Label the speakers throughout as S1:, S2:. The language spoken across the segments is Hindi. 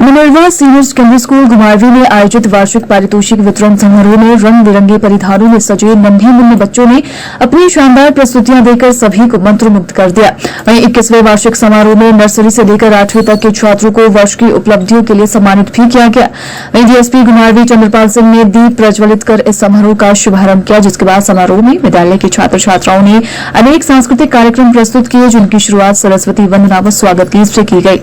S1: Minerva senior secondary school Ghumarwin में आयोजित वार्षिक पारितोषिक वितरण समारोह में रंग बिरंगे परिधानों में सजे नन्हे मुन्ने बच्चों ने अपनी शानदार प्रस्तुतियां देकर सभी को मंत्रमुग्ध कर दिया। वहीं 21वें वार्षिक समारोह में नर्सरी से लेकर 8वीं तक के छात्रों को वर्ष की उपलब्धियों के लिए सम्मानित भी किया गया। वहीं डीएसपी घुमारवीं चंद्रपाल सिंह ने दीप प्रज्वलित कर इस समारोह का शुभारंभ किया, जिसके बाद समारोह में विद्यालय के छात्र छात्राओं ने अनेक सांस्कृतिक कार्यक्रम प्रस्तुत किए, जिनकी शुरुआत सरस्वती वंदना व स्वागत गीत से की गई।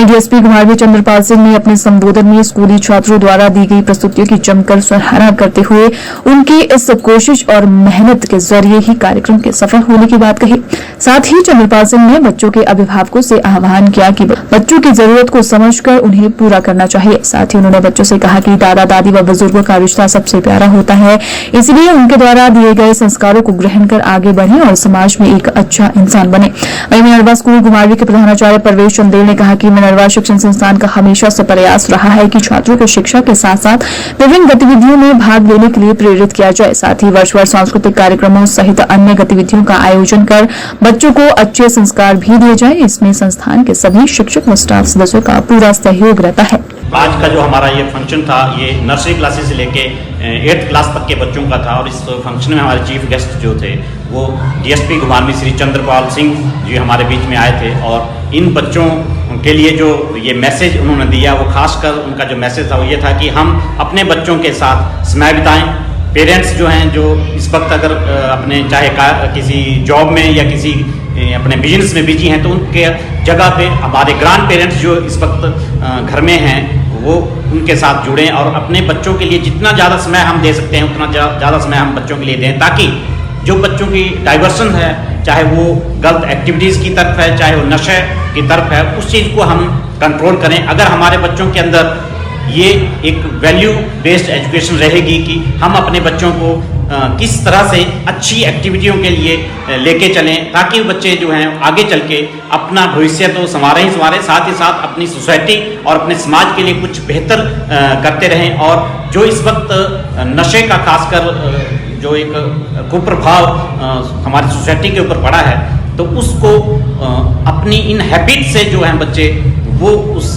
S1: डीएसपी घुमारवीं चंद्रपाल सिंह ने अपने संबोधन में स्कूली छात्रों द्वारा दी गई प्रस्तुतियों की जमकर सराहना करते हुए उनकी इस कोशिश और मेहनत के जरिए ही कार्यक्रम के सफल होने की बात कही। साथ ही चंद्रपाल सिंह ने बच्चों के अभिभावकों से आह्वान किया कि बच्चों की जरूरत को समझकर उन्हें पूरा करना चाहिए। साथ ही उन्होंने बच्चों से कहा कि दादा दादी व बुजुर्गों का रिश्ता सबसे प्यारा होता है, इसलिए उनके द्वारा दिए गए संस्कारों को ग्रहण कर आगे बढ़े और समाज में एक अच्छा इंसान बने। वहीं मिनर्वा स्कूल घुमारवीं के प्रधानाचार्य परवेश चंदेल ने कहा कि मिनर्वा शिक्षण संस्थान का हमेशा से प्रयास रहा है कि छात्रों को शिक्षा के साथ साथ विभिन्न गतिविधियों में भाग लेने के लिए प्रेरित किया जाए। साथ ही वर्ष भर सांस्कृतिक कार्यक्रमों सहित अन्य गतिविधियों का आयोजन कर बच्चों को अच्छे संस्कार भी दिए जाए। इसमें संस्थान के सभी शिक्षक व स्टाफ सदस्यों का पूरा सहयोग रहता है।
S2: आज का जो हमारा ये फंक्शन था, ये नर्सरी क्लासेस से लेके 8th क्लास तक के बच्चों का था और इस फंक्शन में हमारे चीफ गेस्ट जो थे वो डीएसपी घुमारवीं श्री चंद्रपाल सिंह जी हमारे बीच में आए थे और इन बच्चों के लिए जो ये मैसेज उन्होंने दिया वो खासकर उनका जो मैसेज था वो ये था कि हम अपने बच्चों के साथ समय बिताएं। पेरेंट्स जो हैं जो इस वक्त अगर अपने चाहे किसी जॉब में या किसी अपने बिजनेस में बिजी हैं तो उनके जगह पे हमारे ग्रैंड पेरेंट्स जो इस वक्त घर में हैं वो उनके साथ जुड़ें और अपने बच्चों के लिए जितना ज़्यादा समय हम दे सकते हैं उतना ज़्यादा समय हम बच्चों के लिए दें, ताकि जो बच्चों की डाइवर्सन है, चाहे वो गलत एक्टिविटीज़ की तरफ है, चाहे वो नशे की तरफ है, उस चीज़ को हम कंट्रोल करें। अगर हमारे बच्चों के अंदर ये एक वैल्यू बेस्ड एजुकेशन रहेगी कि हम अपने बच्चों को किस तरह से अच्छी एक्टिविटियों के लिए लेके चलें, ताकि बच्चे जो हैं आगे चल के अपना भविष्य तो संवारें ही संवारें, साथ ही साथ अपनी सोसाइटी और अपने समाज के लिए कुछ बेहतर करते रहें। और जो इस वक्त नशे का खासकर जो एक कुप्रभाव हमारी सोसाइटी के ऊपर पड़ा है, तो उसको अपनी इन हैबिट से जो है बच्चे वो उस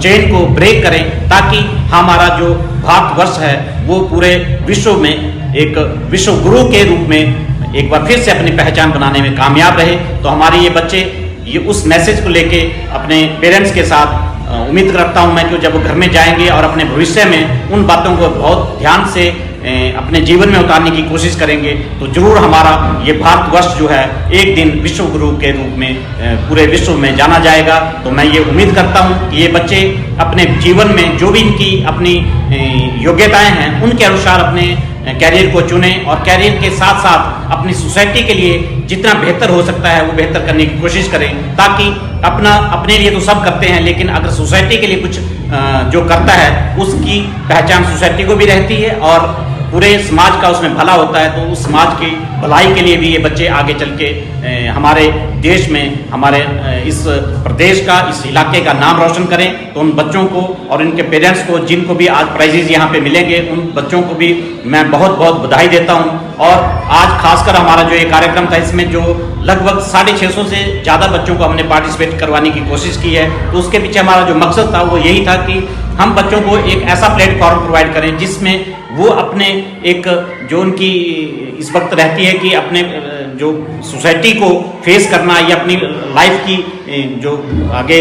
S2: चेन को ब्रेक करें, ताकि हमारा जो भारतवर्ष है वो पूरे विश्व में एक विश्व गुरु के रूप में एक बार फिर से अपनी पहचान बनाने में कामयाब रहे। तो हमारे ये बच्चे ये उस मैसेज को लेके अपने पेरेंट्स के साथ उम्मीद करता हूँ मैं कि जब वो घर में जाएंगे और अपने भविष्य में उन बातों को बहुत ध्यान से अपने जीवन में उतारने की कोशिश करेंगे तो जरूर हमारा ये भारतवर्ष जो है एक दिन विश्व गुरु के रूप में पूरे विश्व में जाना जाएगा। तो मैं ये उम्मीद करता हूँ कि ये बच्चे अपने जीवन में जो भी इनकी अपनी योग्यताएं हैं उनके अनुसार अपने कैरियर को चुने और कैरियर के साथ साथ अपनी सोसाइटी के लिए जितना बेहतर हो सकता है वो बेहतर करने की कोशिश करें, ताकि अपने लिए तो सब करते हैं लेकिन अगर सोसाइटी के लिए कुछ जो करता है उसकी पहचान सोसाइटी को भी रहती है और पूरे समाज का उसमें भला होता है। तो उस समाज की भलाई के लिए भी ये बच्चे आगे चल के हमारे देश में, हमारे इस प्रदेश का, इस इलाके का नाम रोशन करें। तो उन बच्चों को और इनके पेरेंट्स को जिनको भी आज प्राइजेज यहाँ पे मिलेंगे उन बच्चों को भी मैं बहुत बहुत बधाई देता हूँ। और आज खासकर हमारा जो ये कार्यक्रम था इसमें जो लगभग 650 से ज़्यादा बच्चों को हमने पार्टिसिपेट करवाने की कोशिश की है। तो उसके पीछे हमारा जो मकसद था वो यही था कि हम बच्चों को एक ऐसा प्लेटफॉर्म प्रोवाइड करें जिसमें वो अपने एक जो उनकी इस वक्त रहती है कि अपने जो सोसाइटी को फेस करना या अपनी लाइफ की जो आगे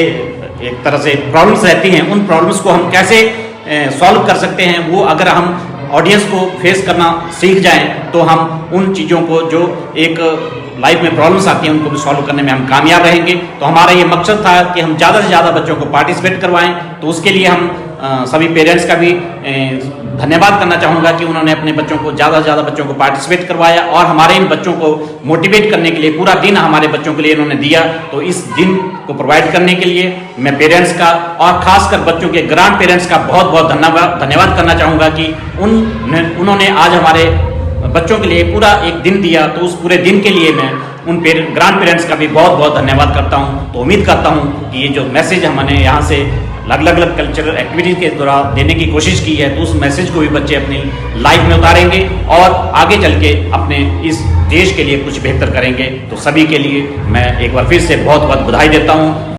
S2: एक तरह से प्रॉब्लम्स रहती हैं उन प्रॉब्लम्स को हम कैसे सॉल्व कर सकते हैं, वो अगर हम ऑडियंस को फेस करना सीख जाएं तो हम उन चीज़ों को जो एक लाइफ में प्रॉब्लम्स आती हैं उनको भी सॉल्व करने में हम कामयाब रहेंगे। तो हमारा ये मकसद था कि हम ज़्यादा से ज़्यादा बच्चों को पार्टिसिपेट करवाएं। तो उसके लिए हम सभी पेरेंट्स का भी धन्यवाद करना चाहूँगा कि उन्होंने अपने बच्चों को ज़्यादा से ज़्यादा बच्चों को पार्टिसिपेट करवाया और हमारे इन बच्चों को मोटिवेट करने के लिए पूरा दिन हमारे बच्चों के लिए इन्होंने दिया। तो इस दिन को प्रोवाइड करने के लिए मैं पेरेंट्स का और खासकर बच्चों के ग्रैंड पेरेंट्स का बहुत बहुत धन्यवाद करना चाहूँगा कि उन्होंने आज हमारे बच्चों के लिए पूरा एक दिन दिया। तो उस पूरे दिन के लिए मैं उन ग्रैंड पेरेंट्स का भी बहुत बहुत धन्यवाद करता हूँ। तो उम्मीद करता हूँ कि ये जो मैसेज हमने यहाँ से अलग अलग कल्चरल एक्टिविटीज़ के दौरान देने की कोशिश की है तो उस मैसेज को भी बच्चे अपनी लाइफ में उतारेंगे और आगे चल के अपने इस देश के लिए कुछ बेहतर करेंगे। तो सभी के लिए मैं एक बार फिर से बहुत बहुत बधाई देता हूँ।